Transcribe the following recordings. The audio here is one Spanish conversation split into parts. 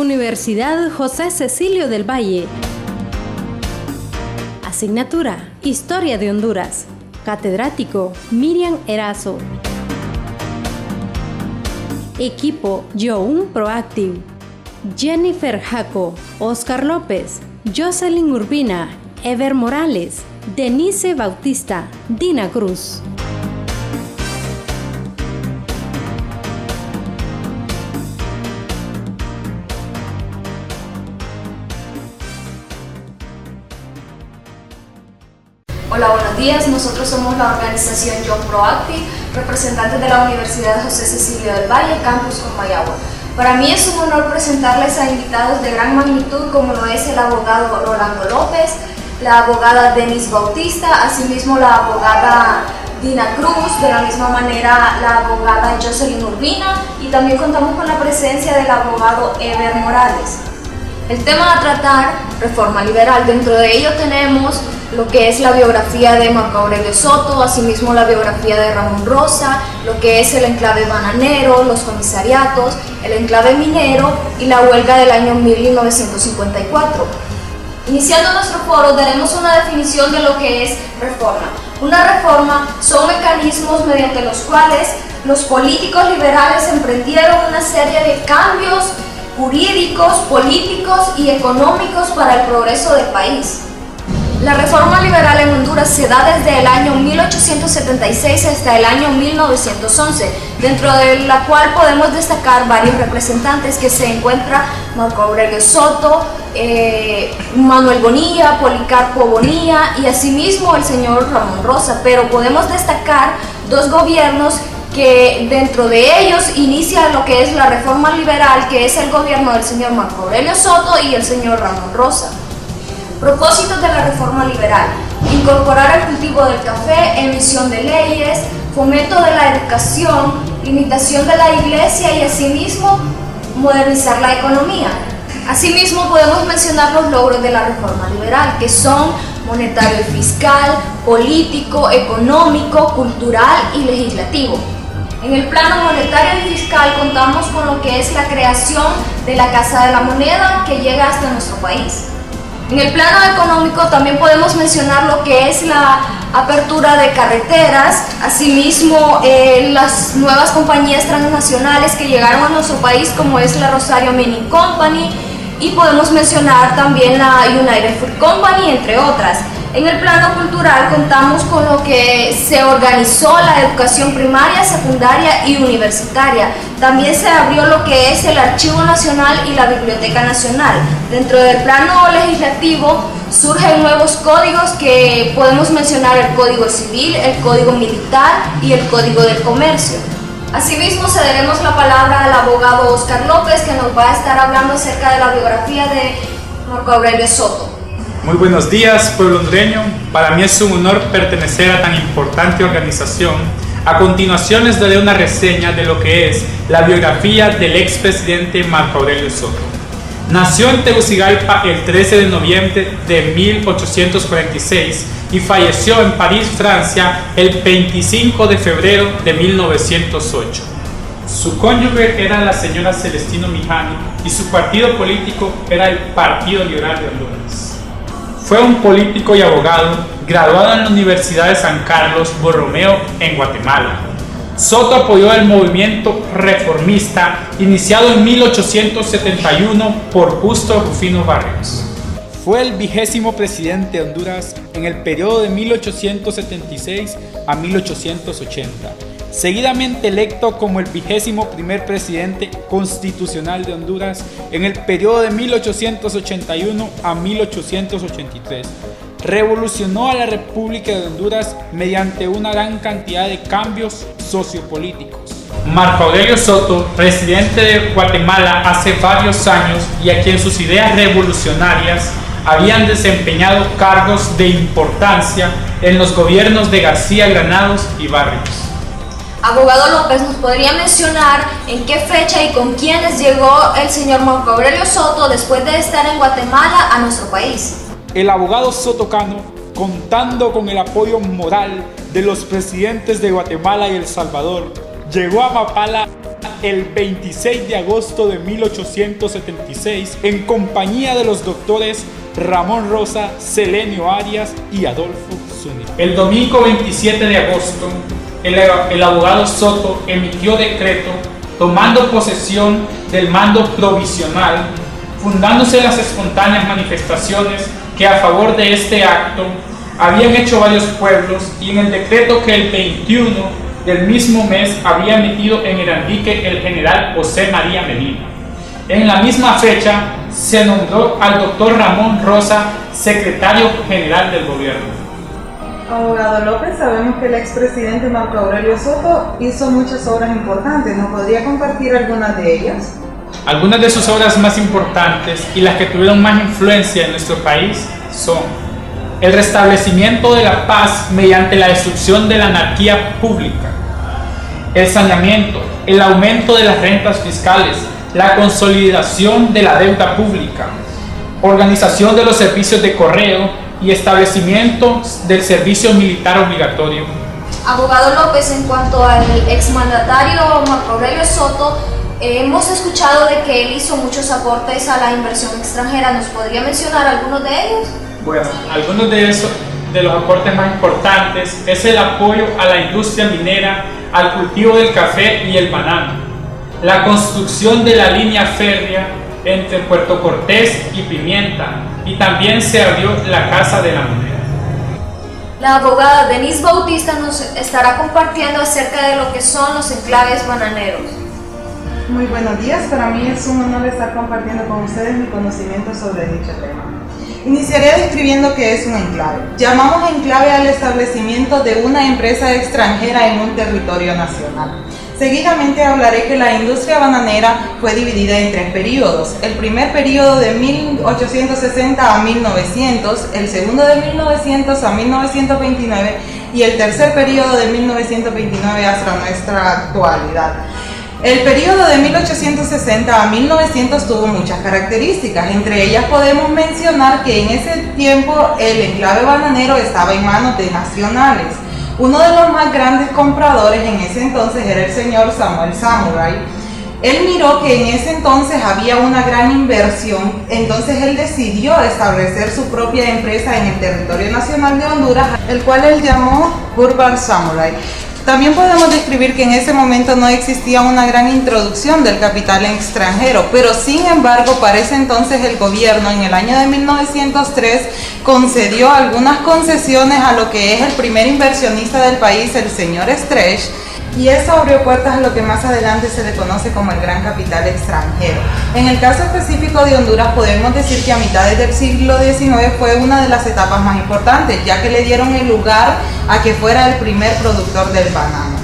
Universidad José Cecilio del Valle. Asignatura: Historia de Honduras. Catedrático: Miriam Erazo. Equipo: Young Proactive, Jennifer Jaco, Oscar López, Jocelyn Urbina, Ever Morales, Denise Bautista, Dina Cruz. Hola, buenos días. Nosotros somos la organización Young Proactive, representantes de la Universidad José Cecilio del Valle, Campus Comayagua. Para mí es un honor presentarles a invitados de gran magnitud como lo es el abogado Rolando López, la abogada Denise Bautista, asimismo la abogada Dina Cruz, de la misma manera la abogada Jocelyn Urbina, y también contamos con la presencia del abogado Ever Morales. El tema a tratar: reforma liberal. Dentro de ello tenemos lo que es la biografía de Marco Aurelio Soto, asimismo la biografía de Ramón Rosa, lo que es el enclave bananero, los comisariatos, el enclave minero y la huelga del año 1954. Iniciando nuestro foro, daremos una definición de lo que es reforma. Una reforma son mecanismos mediante los cuales los políticos liberales emprendieron una serie de cambios jurídicos, políticos y económicos para el progreso del país. La reforma liberal en Honduras se da desde el año 1876 hasta el año 1911, dentro de la cual podemos destacar varios representantes que se encuentra Marco Aurelio Soto, Manuel Bonilla, Policarpo Bonilla y asimismo el señor Ramón Rosa, pero podemos destacar dos gobiernos que dentro de ellos inicia lo que es la reforma liberal, que es el gobierno del señor Marco Aurelio Soto y el señor Ramón Rosa. Propósitos de la reforma liberal: incorporar el cultivo del café, emisión de leyes, fomento de la educación, limitación de la iglesia y asimismo modernizar la economía. Asimismo podemos mencionar los logros de la reforma liberal, que son monetario y fiscal, político, económico, cultural y legislativo. En el plano monetario y fiscal contamos con lo que es la creación de la Casa de la Moneda, que llega hasta nuestro país. En el plano económico también podemos mencionar lo que es la apertura de carreteras, asimismo las nuevas compañías transnacionales que llegaron a nuestro país, como es la Rosario Mining Company, y podemos mencionar también la United Fruit Company, entre otras. En el plano cultural contamos con lo que se organizó la educación primaria, secundaria y universitaria. También se abrió lo que es el Archivo Nacional y la Biblioteca Nacional. Dentro del plano legislativo surgen nuevos códigos que podemos mencionar: el Código Civil, el Código Militar y el Código del Comercio. Asimismo, cederemos la palabra al abogado Oscar López, que nos va a estar hablando acerca de la biografía de Marco Aurelio Soto. Muy buenos días, pueblo hondureño. Para mí es un honor pertenecer a tan importante organización. A continuación les daré una reseña de lo que es la biografía del expresidente Marco Aurelio Soto. Nació en Tegucigalpa el 13 de noviembre de 1846 y falleció en París, Francia, el 25 de febrero de 1908. Su cónyuge era la señora Celestino Mijani y su partido político era el Partido Liberal de Honduras. Fue un político y abogado graduado en la Universidad de San Carlos Borromeo en Guatemala. Soto apoyó el movimiento reformista iniciado en 1871 por Justo Rufino Barrios. Fue el 20º presidente de Honduras en el periodo de 1876 a 1880. Seguidamente electo como el 21º presidente constitucional de Honduras en el periodo de 1881 a 1883. Revolucionó a la República de Honduras mediante una gran cantidad de cambios sociopolíticos. Marco Aurelio Soto, residente de Guatemala hace varios años y a quien sus ideas revolucionarias habían desempeñado cargos de importancia en los gobiernos de García Granados y Barrios. Abogado López, ¿nos podría mencionar en qué fecha y con quiénes llegó el señor Marco Aurelio Soto después de estar en Guatemala a nuestro país? El abogado sotocano, contando con el apoyo moral de los presidentes de Guatemala y El Salvador, llegó a Mapala el 26 de agosto de 1876 en compañía de los doctores Ramón Rosa, Selenio Arias y Adolfo Zúñiga. El domingo 27 de agosto, el abogado Soto emitió decreto tomando posesión del mando provisional, fundándose las espontáneas manifestaciones que a favor de este acto habían hecho varios pueblos, y en el decreto que el 21 del mismo mes había emitido en Irandique el general José María Medina. En la misma fecha se nombró al doctor Ramón Rosa secretario general del gobierno. Abogado López, sabemos que el expresidente Marco Aurelio Soto hizo muchas obras importantes. ¿Nos podría compartir algunas de ellas? Algunas de sus obras más importantes y las que tuvieron más influencia en nuestro país son el restablecimiento de la paz mediante la destrucción de la anarquía pública, el saneamiento, el aumento de las rentas fiscales, la consolidación de la deuda pública, organización de los servicios de correo y establecimiento del servicio militar obligatorio. Abogado López, en cuanto al exmandatario Marco Aurelio Soto, hemos escuchado de que él hizo muchos aportes a la inversión extranjera. ¿Nos podría mencionar algunos de ellos? Bueno, algunos de los aportes más importantes es el apoyo a la industria minera, al cultivo del café y el banano, la construcción de la línea férrea entre Puerto Cortés y Pimienta, y también se abrió la Casa de la Moneda. La abogada Denise Bautista nos estará compartiendo acerca de lo que son los enclaves bananeros. Muy buenos días, para mí es un honor estar compartiendo con ustedes mi conocimiento sobre dicho tema. Iniciaré describiendo qué es un enclave. Llamamos enclave al establecimiento de una empresa extranjera en un territorio nacional. Seguidamente hablaré que la industria bananera fue dividida en 3 periodos. El primer periodo de 1860 a 1900, el segundo de 1900 a 1929 y el tercer periodo de 1929 hasta nuestra actualidad. El periodo de 1860 a 1900 tuvo muchas características, entre ellas podemos mencionar que en ese tiempo el enclave bananero estaba en manos de nacionales. Uno de los más grandes compradores en ese entonces era el señor Samuel Samurai. Él miró que en ese entonces había una gran inversión, entonces él decidió establecer su propia empresa en el territorio nacional de Honduras, el cual él llamó Urban Samurai. También podemos describir que en ese momento no existía una gran introducción del capital extranjero, pero sin embargo para ese entonces el gobierno en el año de 1903 concedió algunas concesiones a lo que es el primer inversionista del país, el señor Stretch, y eso abrió puertas a lo que más adelante se le conoce como el gran capital extranjero. En el caso específico de Honduras podemos decir que a mitades del siglo XIX fue una de las etapas más importantes, ya que le dieron el lugar a que fuera el primer productor del banano.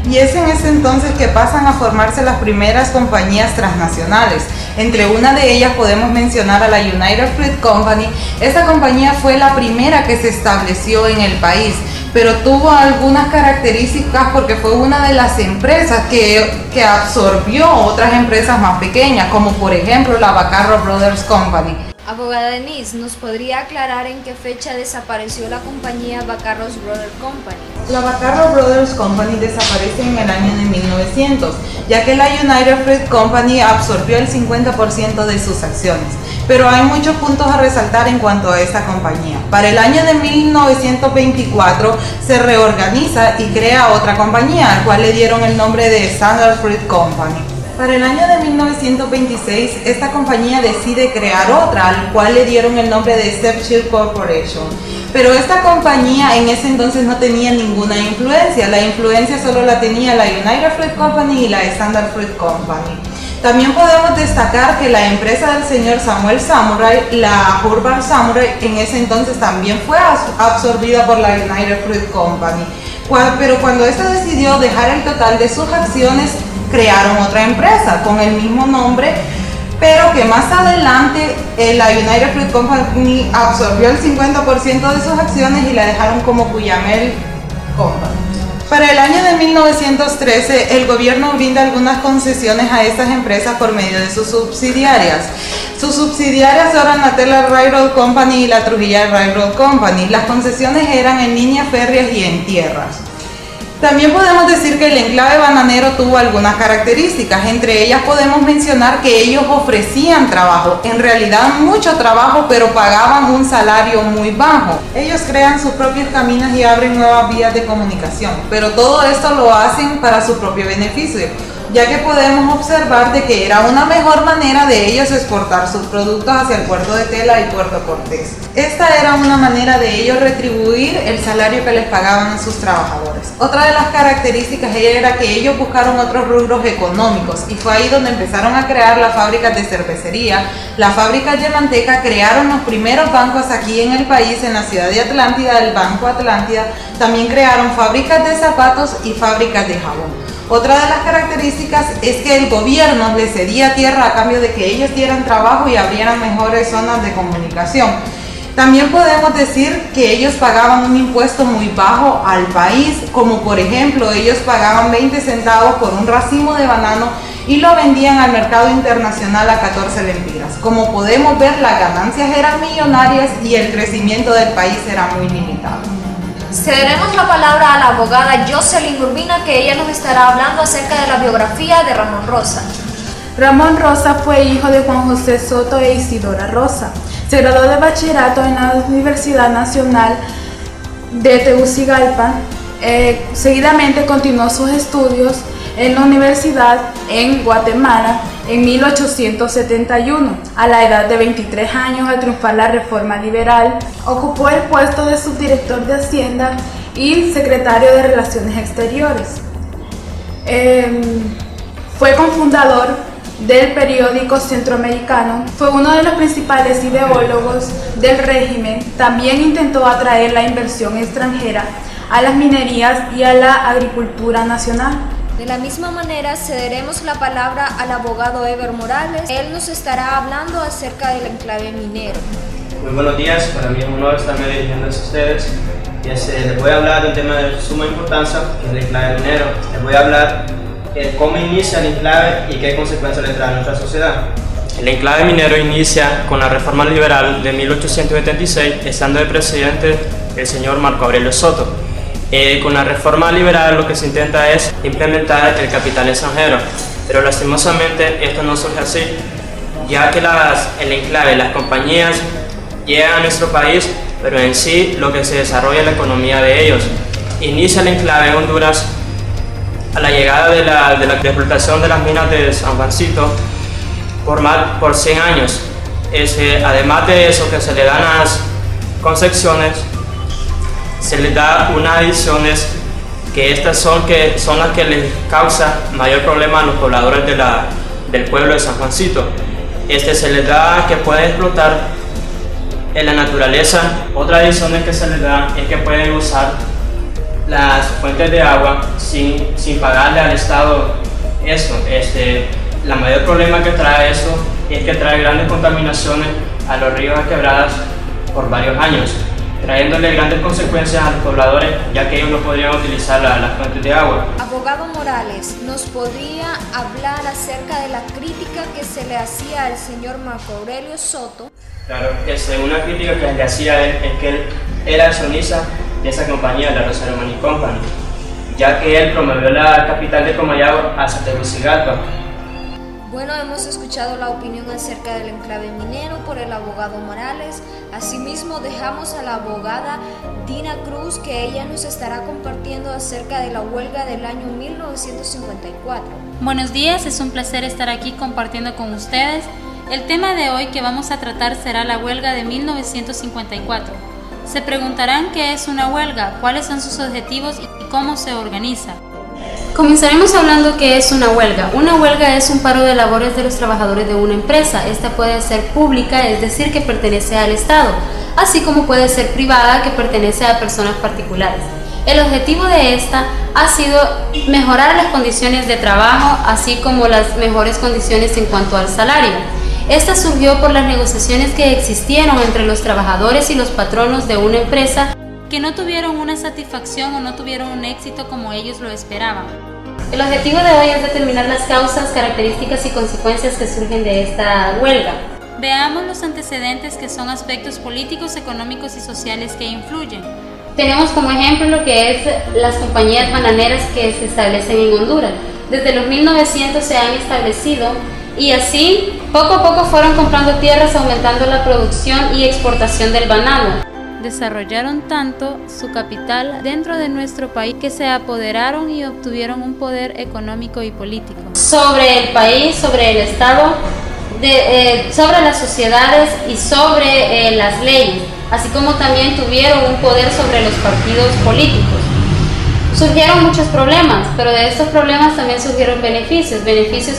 Y es en ese entonces que pasan a formarse las primeras compañías transnacionales. Entre una de ellas podemos mencionar a la United Fruit Company. Esta compañía fue la primera que se estableció en el país, pero tuvo algunas características porque fue una de las empresas que absorbió otras empresas más pequeñas, como por ejemplo la Bacarro Brothers Company. Abogada Denise, ¿nos podría aclarar en qué fecha desapareció la compañía Bacarros Brothers Company? La Bacarro Brothers Company desaparece en el año de 1900, ya que la United Fruit Company absorbió el 50% de sus acciones. Pero hay muchos puntos a resaltar en cuanto a esta compañía. Para el año de 1924 se reorganiza y crea otra compañía, al cual le dieron el nombre de Standard Fruit Company. Para el año de 1926, esta compañía decide crear otra, al cual le dieron el nombre de Stepchild Corporation. Pero esta compañía en ese entonces no tenía ninguna influencia. La influencia solo la tenía la United Fruit Company y la Standard Fruit Company. También podemos destacar que la empresa del señor Samuel Samurai, la Urban Samurai, en ese entonces también fue absorbida por la United Fruit Company. Pero cuando esta decidió dejar el total de sus acciones, crearon otra empresa con el mismo nombre, pero que más adelante la United Fruit Company absorbió el 50% de sus acciones y la dejaron como Cuyamel Company. Para el año de 1913, el gobierno brinda algunas concesiones a estas empresas por medio de sus subsidiarias. Sus subsidiarias eran la Teller Railroad Company y la Trujillo Railroad Company. Las concesiones eran en líneas férreas y en tierras. También podemos decir que el enclave bananero tuvo algunas características, entre ellas podemos mencionar que ellos ofrecían trabajo, en realidad mucho trabajo, pero pagaban un salario muy bajo. Ellos crean sus propios caminos y abren nuevas vías de comunicación, pero todo esto lo hacen para su propio beneficio, ya que podemos observar de que era una mejor manera de ellos exportar sus productos hacia el puerto de Tela y Puerto Cortés. Esta era una manera de ellos retribuir el salario que les pagaban a sus trabajadores. Otra de las características era que ellos buscaron otros rubros económicos y fue ahí donde empezaron a crear las fábricas de cervecería, las fábricas de manteca, crearon los primeros bancos aquí en el país, en la ciudad de Atlántida, el Banco Atlántida, también crearon fábricas de zapatos y fábricas de jabón. Otra de las características es que el gobierno les cedía tierra a cambio de que ellos dieran trabajo y abrieran mejores zonas de comunicación. También podemos decir que ellos pagaban un impuesto muy bajo al país, como por ejemplo ellos pagaban 20 centavos por un racimo de banano y lo vendían al mercado internacional a 14 lempiras. Como podemos ver, las ganancias eran millonarias y el crecimiento del país era muy limitado. Cederemos la palabra a la abogada Jocelyn Urbina, que ella nos estará hablando acerca de la biografía de Ramón Rosa. Ramón Rosa fue hijo de Juan José Soto e Isidora Rosa. Se graduó de bachillerato en la Universidad Nacional de Tegucigalpa. Seguidamente continuó sus estudios en la universidad en Guatemala en 1871. A la edad de 23 años, al triunfar la reforma liberal, ocupó el puesto de subdirector de Hacienda y secretario de Relaciones Exteriores. Fue cofundador del periódico Centroamericano, fue uno de los principales ideólogos del régimen. También intentó atraer la inversión extranjera a las minerías y a la agricultura nacional. De la misma manera, cederemos la palabra al abogado Ever Morales. Él nos estará hablando acerca del enclave minero. Muy buenos días, para mí es un honor estarme dirigiéndose a ustedes. Les voy a hablar de un tema de suma importancia, que es el enclave minero. Les voy a hablar de cómo inicia el enclave y qué consecuencias le trae a nuestra sociedad. El enclave minero inicia con la reforma liberal de 1876, estando de presidente el señor Marco Aurelio Soto. Con la reforma liberal lo que se intenta es implementar el capital extranjero, pero lastimosamente esto no surge así, ya que el enclave, las compañías llegan a nuestro país, pero en sí lo que se desarrolla es la economía de ellos. Inicia el enclave en Honduras a la llegada de la explotación de las minas de San Juancito por 100 años. Además de eso, que se le dan las concesiones, se les da unas adiciones que estas son las que les causa mayor problema a los pobladores del pueblo de San Juancito. Se les da que pueden explotar en la naturaleza. Otra adición que se les da es que pueden usar las fuentes de agua sin pagarle al Estado eso. La mayor problema que trae eso es que trae grandes contaminaciones a los ríos y quebradas por varios años, trayéndole grandes consecuencias a los pobladores, ya que ellos no podrían utilizar las fuentes de agua. Abogado Morales, ¿nos podría hablar acerca de la crítica que se le hacía al señor Marco Aurelio Soto? Claro, una crítica que se le hacía a él es que él era accionista de esa compañía, la Rosario Money Company, ya que él promovió la capital de Comayagua hacia Tegucigalpa. Bueno, hemos escuchado la opinión acerca del enclave minero por el abogado Morales. Asimismo, dejamos a la abogada Dina Cruz, que ella nos estará compartiendo acerca de la huelga del año 1954. Buenos días, es un placer estar aquí compartiendo con ustedes. El tema de hoy que vamos a tratar será la huelga de 1954. Se preguntarán qué es una huelga, cuáles son sus objetivos y cómo se organiza. Comenzaremos hablando qué es una huelga. Una huelga es un paro de labores de los trabajadores de una empresa. Esta puede ser pública, es decir, que pertenece al Estado, así como puede ser privada, que pertenece a personas particulares. El objetivo de esta ha sido mejorar las condiciones de trabajo, así como las mejores condiciones en cuanto al salario. Esta surgió por las negociaciones que existieron entre los trabajadores y los patronos de una empresa que no tuvieron una satisfacción o no tuvieron un éxito como ellos lo esperaban. El objetivo de hoy es determinar las causas, características y consecuencias que surgen de esta huelga. Veamos los antecedentes, que son aspectos políticos, económicos y sociales que influyen. Tenemos como ejemplo lo que es las compañías bananeras que se establecen en Honduras. Desde los 1900 se han establecido y así poco a poco fueron comprando tierras, aumentando la producción y exportación del banano. Desarrollaron tanto su capital dentro de nuestro país que se apoderaron y obtuvieron un poder económico y político sobre el país, sobre el Estado, sobre las sociedades y sobre las leyes, así como también tuvieron un poder sobre los partidos políticos. Surgieron muchos problemas, pero de estos problemas también surgieron beneficios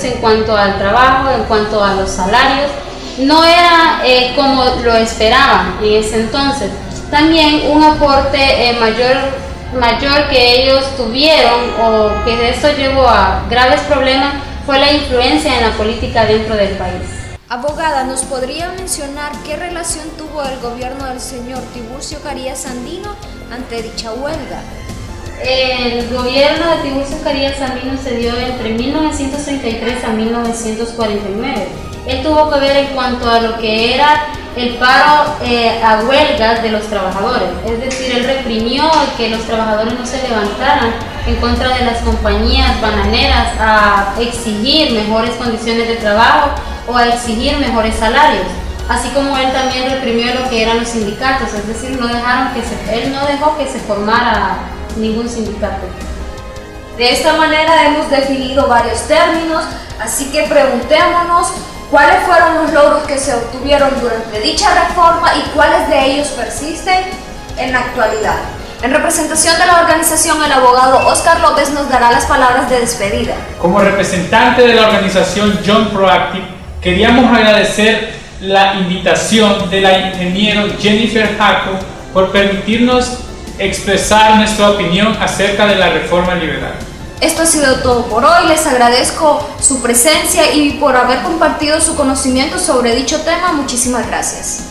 en cuanto al trabajo, en cuanto a los salarios. No era como lo esperaban en ese entonces. También un aporte mayor que ellos tuvieron o que de esto llevó a graves problemas fue la influencia en la política dentro del país. Abogada, ¿nos podría mencionar qué relación tuvo el gobierno del señor Tiburcio Carías Andino ante dicha huelga? El gobierno de Tiburcio Carías Andino se dio entre 1933 a 1949. Él tuvo que ver en cuanto a lo que era el paro a huelgas de los trabajadores, es decir, él reprimió que los trabajadores no se levantaran en contra de las compañías bananeras a exigir mejores condiciones de trabajo o a exigir mejores salarios, así como él también reprimió lo que eran los sindicatos, es decir, él no dejó que se formara ningún sindicato. De esta manera hemos definido varios términos, así que preguntémonos cuáles fueron los logros que se obtuvieron durante dicha reforma y cuáles de ellos persisten en la actualidad. En representación de la organización, el abogado Oscar López nos dará las palabras de despedida. Como representante de la organización Young Proactive, queríamos agradecer la invitación de la ingeniero Jennifer Jaco por permitirnos expresar nuestra opinión acerca de la reforma liberal. Esto ha sido todo por hoy, les agradezco su presencia y por haber compartido su conocimiento sobre dicho tema. Muchísimas gracias.